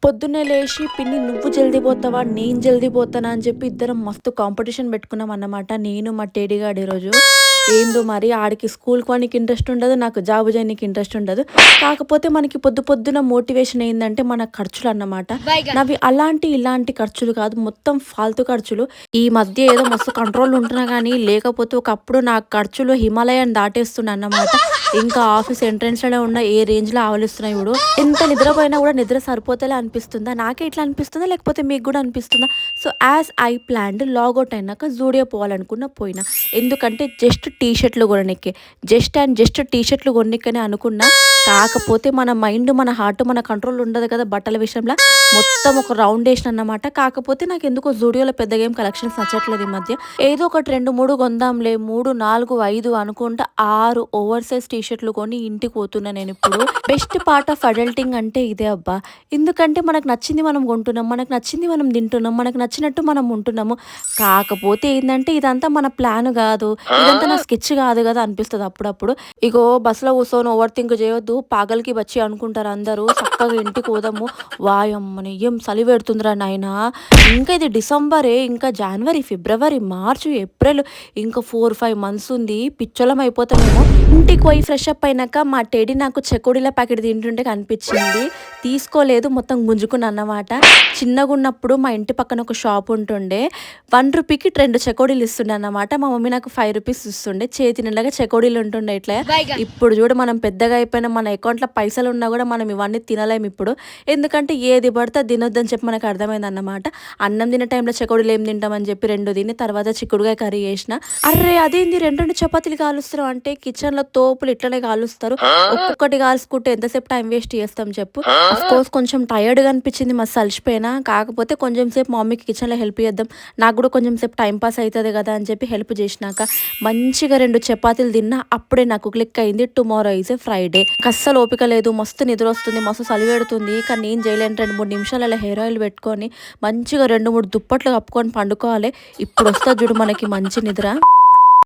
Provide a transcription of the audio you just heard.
పొద్దున్నే లేచి పిన్ని నువ్వు జల్దీ పోతావా నేను జల్దీ పోతానా అని చెప్పి ఇద్దరం మస్తు కాంపిటీషన్ పెట్టుకున్నాం అన్నమాట. నేను మా టేడీ గాడు ఈరోజు ఏందో మరి ఆడికి స్కూల్కి పోనీకి ఇంట్రెస్ట్ ఉండదు, నాకు జాబ్ చేయడానికి ఇంట్రెస్ట్ ఉండదు. కాకపోతే మనకి పొద్దు పొద్దున మోటివేషన్ ఏంటంటే మన ఖర్చులు అన్నమాట. నావి అలాంటి ఇలాంటి ఖర్చులు కాదు, మొత్తం ఫాల్తు ఖర్చులు. ఈ మధ్య ఏదో మస్తు కంట్రోల్ ఉంటున్నా కానీ లేకపోతే ఒకప్పుడు నా ఖర్చులు హిమాలయాన్ని దాటేస్తున్నా అన్నమాట. ఇంకా ఆఫీస్ ఎంట్రన్స్లోనే ఉన్న ఏ రేంజ్లో ఆవలిస్తున్నాయి ఇప్పుడు. ఎంత నిద్రపోయినా కూడా నిద్ర సరిపోతేలే అనిపిస్తుందా, నాకే ఇట్లా అనిపిస్తుందా లేకపోతే మీకు కూడా అనిపిస్తుందా? So as I planned logout అయినాక జూడియో పోవాలనుకున్న పోయినా. ఎందుకంటే జస్ట్ టీ షర్ట్లు కొననికే, జస్ట్ టీ షర్ట్లు కొనికనే అనుకున్నా. కాకపోతే మన మైండ్ మన హార్ట్ మన కంట్రోల్ ఉండదు కదా బట్టల విషయంలో. మొత్తం ఒక రౌండ్ వేసిన అన్నమాట. కాకపోతే నాకు ఎందుకో జూడియోలో పెద్దగా ఏం కలెక్షన్స్ నచ్చట్లేదు ఈ మధ్య. ఏదో ఒకటి 2-3 కొందాంలే, 3, 4, 5 అనుకుంటా 6 ఓవర్ సైజ్ టీ షర్ట్లు కొని ఇంటికి పోతున్నా నేను ఇప్పుడు. బెస్ట్ పార్ట్ ఆఫ్ అడల్టింగ్ అంటే ఇదే అబ్బా. ఎందుకంటే మనకు నచ్చింది మనం కొంటున్నాం, మనకు నచ్చింది మనం తింటున్నాం, మనకు నచ్చినట్టు మనం ఉంటున్నాము. కాకపోతే ఏంటంటే ఇదంతా మన ప్లాన్ కాదు, ఇదంతా నా స్కెచ్ కాదు కదా అనిపిస్తుంది అప్పుడప్పుడు. ఇగో బస్సులో కూర్చొని ఓవర్ థింక్ చేయొద్దు, పాగలికి వచ్చి అనుకుంటారు అందరూ. చక్కగా ఇంటికి పోదాము. వాయమ్మని ఏం చలి పెడుతుందిరా నాయనా. ఇంకా ఇది డిసెంబరే, ఇంకా జనవరి, ఫిబ్రవరి, మార్చి, ఏప్రిల్, ఇంకా 4-5 మంత్స్ ఉంది. పిచ్చోళం అయిపోతామేమో. ఇంటికి పోయి ఫ్రెష్ అప్ అయినాక మా టెడీ నాకు చెకోడీల ప్యాకెట్ తింటుంటే కనిపించింది. తీసుకోలేదు, మొత్తం గుంజుకున్నా అన్నమాట. చిన్నగా ఉన్నప్పుడు మా ఇంటి పక్కన ఒక షాప్ ఉంటుండే. 1 రూపీకి 2 చెకోడీలు ఇస్తుండే అన్నమాట. మా మమ్మీ నాకు 5 రూపీస్ ఇస్తుండే. చేతి నిండగా చెకోడీలు ఉంటుండే ఇట్లా. ఇప్పుడు చూడు మనం పెద్దగా అయిపోయిన, మన అకౌంట్లో పైసలు ఉన్నా కూడా మనం ఇవన్నీ తినలేము ఇప్పుడు. ఎందుకంటే ఏది పడితే తినొద్దని చెప్పి మనకు అర్థమైంది అన్నమాట. అన్నం తినే టైంలో చెకోడీలు ఏం తింటామని చెప్పి 2 తిని తర్వాత చిక్కుడుగా కర్రీ చేసిన. అర్రే అదేంది 2 చపాతీలు కాలుస్తారు అంటే, కిచెన్లో తోపులు ఇట్లనే కాలుస్తారు. ఒక్కొక్కటి కాల్చుకుంటే ఎంతసేపు టైం వేస్ట్ చేస్తాం చెప్పు. కోర్స్ కొంచెం టైర్డ్గా అనిపించింది, మస్తు అలసిపోయినా. కాకపోతే కొంచెం సేపు మా మమ్మీకి కిచెన్లో హెల్ప్ చేద్దాం, నాకు కూడా కొంచెం సేపు టైం పాస్ అవుతుంది కదా అని చెప్పి హెల్ప్ చేసినాక మంచిగా 2 చపాతీలు తిన్నా. అప్పుడే నాకు క్లిక్ అయింది, టుమారో ఈజ్ ఏ ఫ్రైడే. అస్సలు ఓపిక లేదు, మస్తు నిద్ర వస్తుంది, మస్తు చలి పెడుతుంది. కానీ నేను చేయలేను. 2-3 నిమిషాలు అలా హెయిర్ ఆయిల్ పెట్టుకొని మంచిగా 2-3 దుప్పట్లు కప్పుకొని పండుకోవాలి. ఇప్పుడు వస్తా చూడు మనకి మంచి నిద్ర.